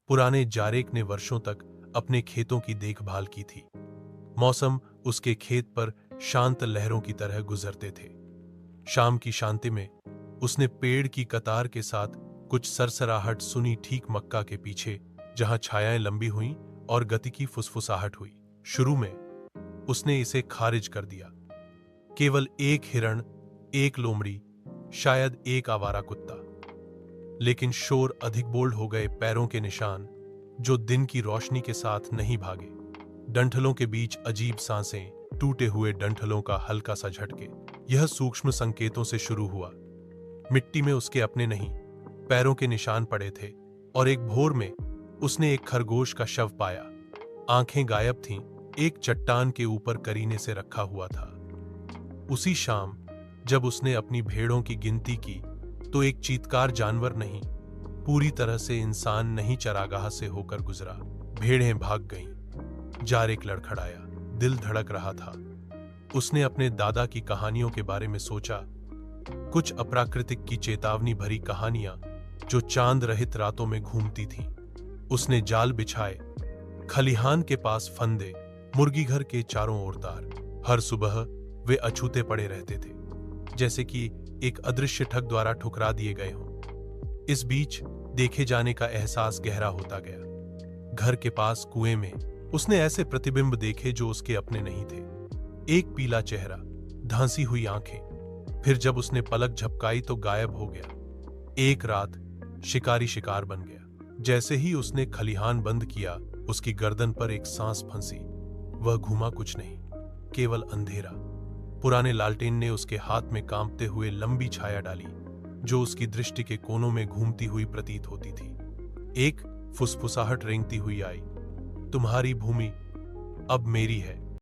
पुराने जारेक ने वर्षों तक अपने खेतों की देखभाल की थी। मौसम उसके खेत पर शांत लहरों की तरह गुजरते थे। शाम की शांति में उसने पेड़ की कतार के साथ कुछ सरसराहट सुनी, ठीक मक्का के पीछे, जहां छायाएं लंबी हुईं और गति की फुसफुसाहट हुई। शुरू में उसने इसे खारिज कर दिया। केवल एक हिरण, एक लोमड़ी, शायद एक आवारा कुत्ता। लेकिन शोर अधिक बोल्ड हो गए, पैरों के निशान जो दिन की रोशनी के साथ नहीं भागे। डंठलों के बीच अजीब सांसें, टूटे हुए डंठलों का हल्का सा झटके। यह सूक्ष्म संकेतों से शुरू हुआ। मिट्टी में उसके अपने नहीं, पैरों के निशान पड़े थे। और एक भोर में उसने एक खरगोश का शव पाया। आंखें गायब थीं, एक चट्टान के ऊपर करीने से रखा हुआ था। उसी शाम जब उसने अपनी भेड़ों की गिनती की तो एक चीतकार जानवर नहीं, पूरी तरह से इंसान नहीं, चरागाह से होकर गुजरा। भेड़ें भाग गईं, जारेक लड़खड़ाया, दिल धड़क रहा था। उसने अपने दादा की कहानियों के बारे में सोचा, कुछ अप्राकृतिक की चेतावनी भरी कहानियां जो चांद रहित रातों में घूमती थीं। उसने जाल बिछाए, खलिहान के पास फंदे, मुर्गी घर के चारों ओर तार। हर सुबह वे अछूते पड़े रहते थे, जैसे कि एक अदृश्य ठग द्वारा ठुकरा दिए गए हों। इस बीच देखे जाने का एहसास गहरा होता गया। घर के पास कुएं में उसने ऐसे प्रतिबिंब देखे जो उसके अपने नहीं थे। एक पीला चेहरा, धांसी हुई आंखें। फिर जब उसने पलक झपकाई तो गायब हो गया। एक रात शिकारी शिकार बन गया। जैसे ही उसने खलिहान बंद किया, उसकी गर्दन पर एक सांस फंसी। वह घूमा कुछ नहीं, केवल अंधेरा। पुराने लालटेन ने उसके हाथ में कांपते हुए लंबी छाया डाली, जो उसकी दृष्टि के कोनों में घूमती हुई प्रतीत होती थी। एक फुसफुसाहट रेंगती हुई आई, तुम्हारी भूमि अब मेरी है।